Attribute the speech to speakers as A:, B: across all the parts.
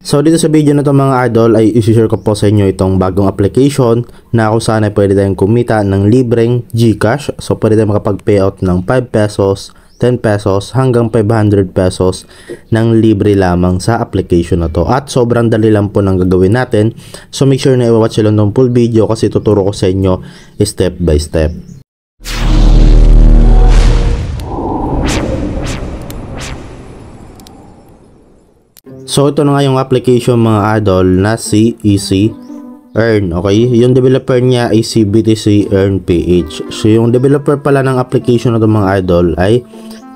A: So dito sa video na to mga idol ay isi-share ko po sa inyo itong bagong application na kung saan ay pwede tayong kumita ng libreng GCash. So pwede tayong makapag-payout ng 5 pesos, 10 pesos hanggang 500 pesos ng libre lamang sa application na to. At sobrang dali lang po ng gagawin natin. So make sure na i-watch lang ng full video kasi tuturo ko sa inyo step by step. So ito na nga yung application mga idol na si Easy Earn. Okay, yung developer niya ay si BTC Earn PH. So yung developer pala ng application na ito mga idol ay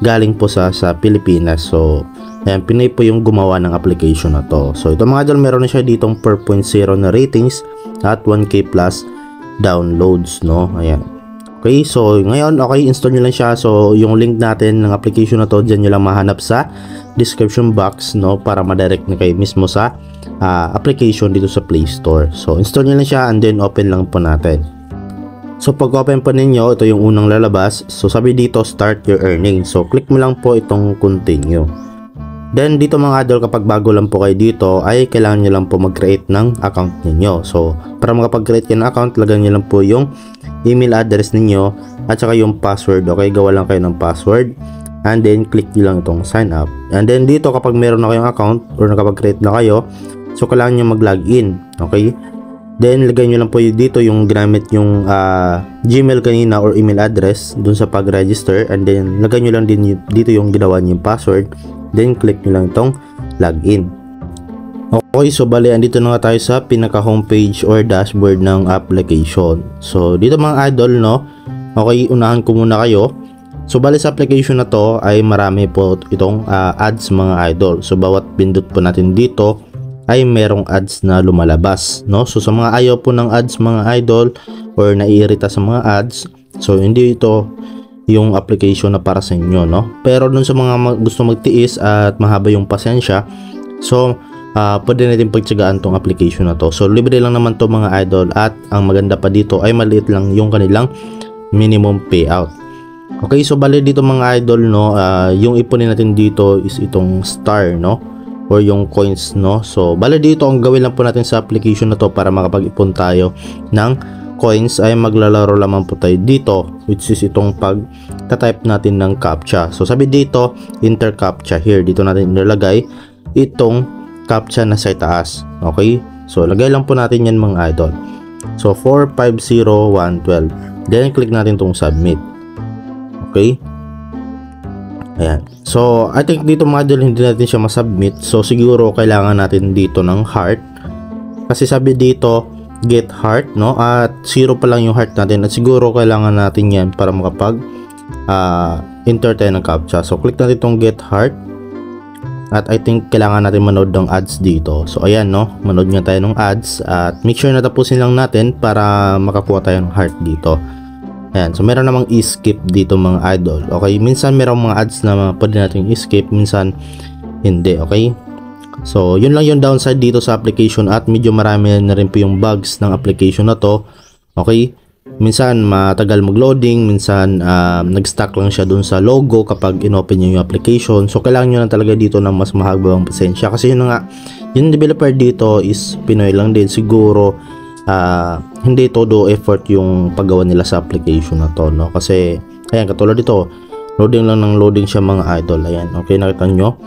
A: galing po sa Pilipinas. So ayan, Pinay po yung gumawa ng application na to. So ito mga idol, meron na siya ditong 4.0 na ratings at 1k plus downloads, no? Ayan. Okay, so ngayon, okay, install nyo lang siya. So yung link natin ng application na to, dyan nyo lang mahanap sa description box, no, para ma-direct na kayo mismo sa application dito sa Play Store. So install nyo lang siya and then open lang po natin. So pag open po ninyo, ito yung unang lalabas. So sabi dito, start your earning. So click mo lang po itong continue. Then dito mga idol, kapag bago lang po kayo dito ay kailangan nyo lang po mag-create ng account ninyo. So para makapag-create kayo ng account, lagyan nyo lang po yung email address ninyo at saka yung password. Okay, gawa lang kayo ng password and then click nyo lang itong sign up. And then dito kapag meron na kayong account or nakapag-create na kayo, so kailangan nyo mag-login. Okay, then lagay nyo lang po dito yung ginamit yung Gmail kanina or email address dun sa pag-register, and then lagay nyo lang din dito yung ginawa nyo yung password, then click nyo lang itong login. Okay, so bali andito na nga tayo sa pinaka homepage or dashboard ng application. So dito mga idol, no, okay, unahan ko muna kayo. So bali sa application na to ay marami po itong ads mga idol. So bawat pindot po natin dito ay merong ads na lumalabas, no? So sa mga ayaw po ng ads mga idol or naiirita sa mga ads, so hindi ito yung application na para sa inyo, no? Pero dun sa mga gusto magtiis at mahaba yung pasensya, so pwede natin pagtsagaan tong application na to. So libre lang naman to mga idol, at ang maganda pa dito ay maliit lang yung kanilang minimum payout. Okay, so bali dito mga idol, no, yung ipunin natin dito is itong star, no, or yung coins, no. So bali dito ang gawin lang po natin sa application na to para makapag-ipon tayo ng coins ay maglalaro lamang po tayo dito, which is itong pag-type natin ng captcha. So sabi dito enter captcha here, dito natin ilalagay itong captcha na sa itaas. Okay, so lagay lang po natin yan mga idol. So 450112, then click natin itong submit. Okay, ayan. So I think dito mga idol hindi natin siya masubmit, so siguro kailangan natin dito ng heart, kasi sabi dito get heart, no, at 0 pa lang yung heart natin, at siguro kailangan natin yan para makapag enter tayo ng captcha. So click natin itong get heart, at I think kailangan natin manood ng ads dito. So ayan, no, manood nga tayo ng ads at make sure na tapusin lang natin para makakuha tayo ng heart dito. Ayan, so meron namang skip dito mga idol. Okay, minsan merong mga ads na pwede natin skip, minsan hindi. Okay, so yun lang yung downside dito sa application, at medyo marami na rin po yung bugs ng application na to. Okay, minsan matagal mag-loading, minsan nag-stuck lang siya dun sa logo kapag inopen nyo yung application. So kailangan nyo lang talaga dito ng mas mahabang pasensya, kasi yun nga, yung developer dito is Pinoy lang din. Siguro hindi todo effort yung paggawa nila sa application na to, no, kasi ayan, katulad dito loading lang ng loading siya mga idol. Ayan, okay, nakita nyo.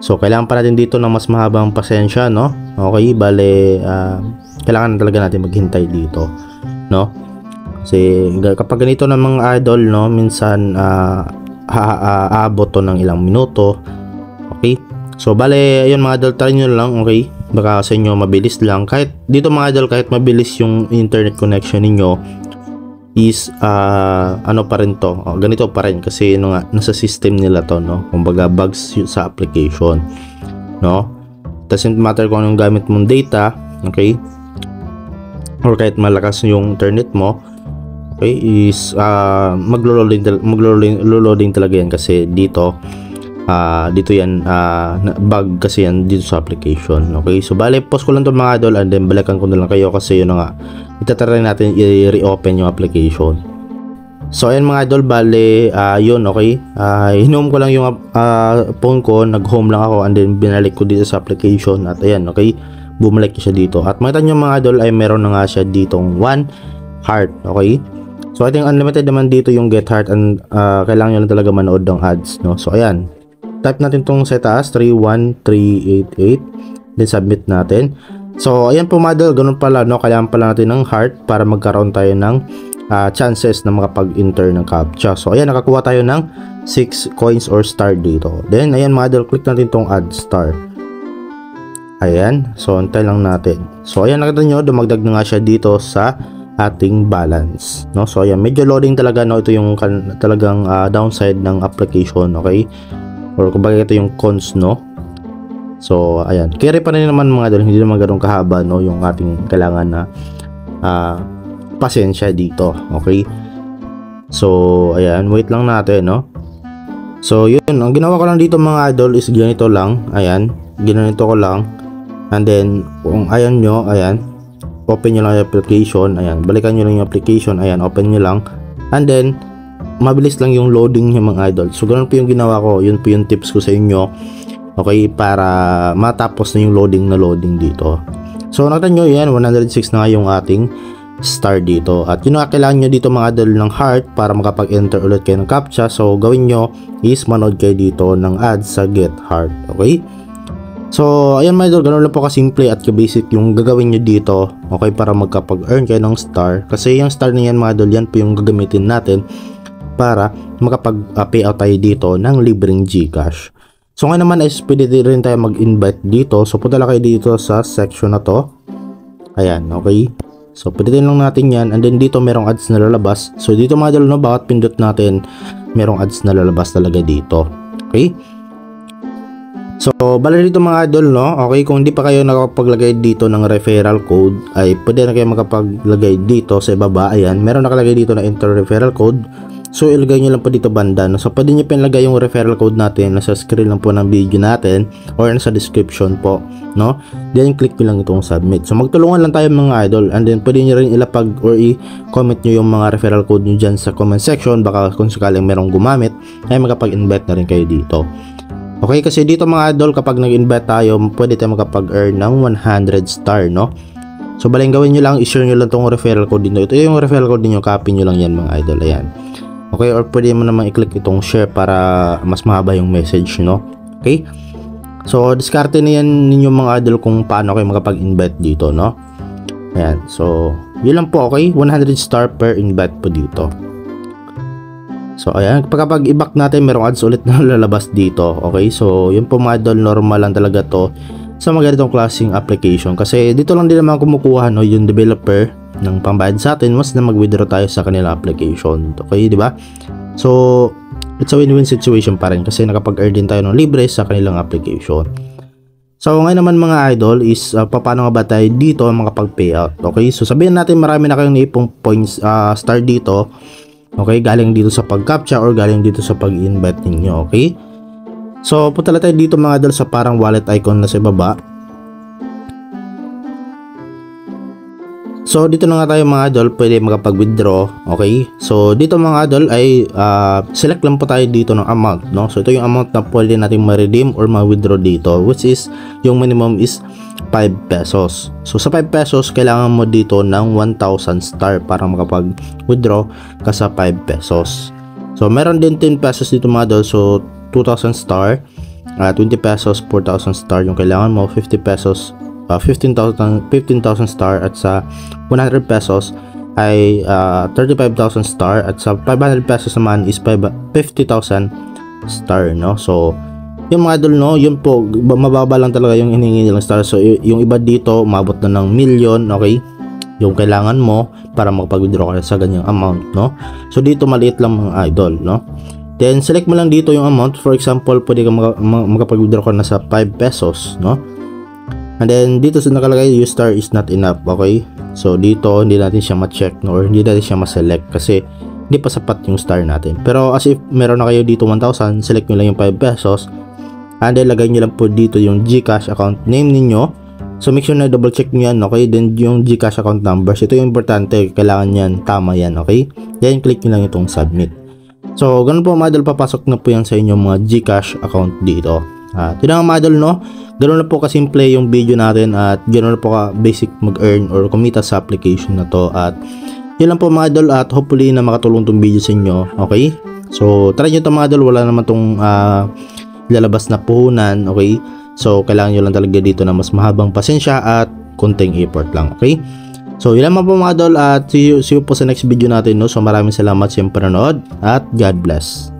A: So kailangan pa natin dito ng mas mahabang pasensya, no. Okay, bale kailangan talaga natin maghintay dito, no, kasi kapag ganito na mga idol, no, minsan aabot to ng ilang minuto. Okay, so bale ayun mga idol, try nyo lang. Okay, baka sa inyo mabilis lang. Kahit dito mga idol, kahit mabilis yung internet connection ninyo is ano pa rin to, ganito pa rin, kasi ano nga, nasa system nila to, no, kumbaga bugs sa application, no. Doesn't matter kung anong gamit mong data, okay, or kahit malakas yung internet mo, okay, is maglo-loading talaga yan, kasi dito yan bug kasi yan dito sa application. Okay, so bale post ko lang to mga idol, and then balikan ko na lang kayo kasi yun nga, itatry natin i-reopen yung application. So ayan mga idol, bale yun, okay. Hinome ko lang yung phone ko, nag-home lang ako and then binalik ko dito sa application at ayan, okay. Bumalik siya dito. At makita nyo mga idol ay meron na nga siya ditong 1 heart, okay. So I think unlimited naman dito yung get heart and kailangan nyo lang talaga manood ng ads, no. So ayan, type natin tong sa taas 31388, then submit natin. So ayan po mga idol, ganun pala, no. Kailangan pala natin ng heart para magkaroon tayo ng chances na makapag-enter ng CAPTCHA. So ayan, nakakuha tayo ng 6 coins or star dito. Then ayan mga idol, click natin tong add star. Ayan, so antay lang natin. So ayan, nakita nyo, dumagdag na nga siya dito sa ating balance, no. So ayan, medyo loading talaga, no. Ito yung talagang downside ng application, okay, or kumbaga ito yung cons, no. So ayan, carry pa rin naman mga idol, hindi naman ganoon kahaba, no, yung ating kailangan na pasensya dito, okay. So ayan, wait lang natin, no. So yun, ang ginawa ko lang dito mga idol is ganito lang. Ayan, ginanito ko lang, and then kung ayan nyo, ayan, open nyo lang yung application. Ayan, balikan nyo lang yung application. Ayan, open nyo lang, and then mabilis lang yung loading yung mga idol. So ganun po yung ginawa ko, yun po yung tips ko sa inyo, okay, para matapos na yung loading dito. So nakita nyo, yan, 106 na nga yung ating star dito. At yun na, kailangan nyo dito mga idol ng heart para makapag-enter ulit kayo ng CAPTCHA. So gawin nyo is manood kayo dito ng ads sa get heart, okay. So ayan mga idol, ganun lang po kasimple at ka-basic yung gagawin nyo dito, okay, para magkapag-earn kayo ng star. Kasi yung star na yan mga idol, yan po yung gagamitin natin para makapag-payout tayo dito ng libreng GCash. So ngayon naman is pwede rin tayo mag-invite dito. So punta lang kayo dito sa section na to. Ayan, okay. So pindutin lang natin yan, and then dito merong ads na lalabas. So dito mga idol, no, bawat pindot natin merong ads na lalabas talaga dito, okay. So bala dito mga idol, no, okay, kung hindi pa kayo nakapaglagay dito ng referral code ay pwede na kayo makapaglagay dito sa ibaba. Ayan, meron nakalagay dito na enter referral code. So ilagay nyo lang po dito banda, no? So pwede nyo pinlagay yung referral code natin, nasa screen lang po ng video natin or nasa description po, no? Then click nyo lang itong submit. So magtulungan lang tayo mga idol, and then pwede nyo rin ilapag or i-comment nyo yung mga referral code nyo dyan sa comment section. Baka kung sakaling merong gumamit ay makapag-invite na rin kayo dito, okay. Kasi dito mga idol, kapag nag-invite tayo, pwede tayo makapag-earn ng 100 star, no? So baling gawin nyo lang, i-share nyo lang itong referral code dito. Ito yung referral code niyo, copy nyo lang yan mga idol. Ayan, okay, or pwede mo naman i-click itong share para mas mahaba yung message, no? Okay, so diskarte na yan ninyo mga idol kung paano kayo makapag-invite dito, no? Ayan, so yun lang po, okay. 100 star per invite po dito. So ayan, kapag i-back natin, merong ads ulit na lalabas dito, okay. So yun po mga idol, normal lang talaga to sa mga ganitong klaseng application, kasi dito lang din naman kumukuha, no, yung developer ng pambayad sa atin once na mag-withdraw tayo sa kanilang application, okay, di ba? So it's a win-win situation pa rin kasi nakapag-earn din tayo ng libre sa kanilang application. So ngayon naman mga idol is paano nga ba tayo dito makapag-payout, okay? So sabihin natin marami na kayong naipong points star dito, okay, galing dito sa pag-captcha or galing dito sa pag-invite ninyo, okay? So punta tayo dito mga idol sa parang wallet icon na sa baba. So dito na nga tayo mga idol, pwede makapag-withdraw, okay. So dito mga idol ay select lang po tayo dito ng amount, no. So ito yung amount na pwede natin ma-redeem or ma-withdraw dito, which is yung minimum is 5 pesos. So sa 5 pesos kailangan mo dito ng 1,000 star para makapag-withdraw ka sa 5 pesos. So meron din 10 pesos dito mga idol, so 2,000 star, 20 pesos 4,000 star yung kailangan mo, 50 pesos 15,000 star, at sa 100 pesos ay 35,000 star, at sa 500 pesos naman is 50,000 star, no. So yung mga idol, no, yun po, mababa lang talaga yung hinihingi nilang star. So yung iba dito umabot na ng million, okay, yung kailangan mo para makapag-withdraw ka sa ganyang amount, no. So dito maliit lang mga idol, no. Then select mo lang dito yung amount. For example, pwede ka makapag-withdraw ka na sa 5 pesos, no. And then dito sa nakalagay your star is not enough, okay. So dito hindi natin siya ma-check, no, or hindi natin siya ma-select kasi hindi pa sapat yung star natin. Pero as if meron na kayo dito 1,000, select nyo lang yung 5 pesos, and then lagay nyo lang po dito yung GCash account name ninyo, So make sure na double check nyo yan, okay? Then yung GCash account numbers, ito yung importante, kailangan yan, tama yan, okay? Then click nyo lang itong submit. So ganun po mga idol, papasok na po yan sa inyong mga GCash account dito. At yun nga mga idol, no? Ganun na po kasimple yung video natin at ganun na po ka basic mag-earn or kumita sa application na to. At yun lang po mga idol, at hopefully na makatulong tong video sa inyo, okay? So try nyo ito mga idol, wala naman tong lalabas na puhunan, okay? So kailangan nyo lang talaga dito na mas mahabang pasensya at konting effort lang, okay? So yun lang po mga idol, at see you po sa next video natin, no? So maraming salamat sa panonood at God bless.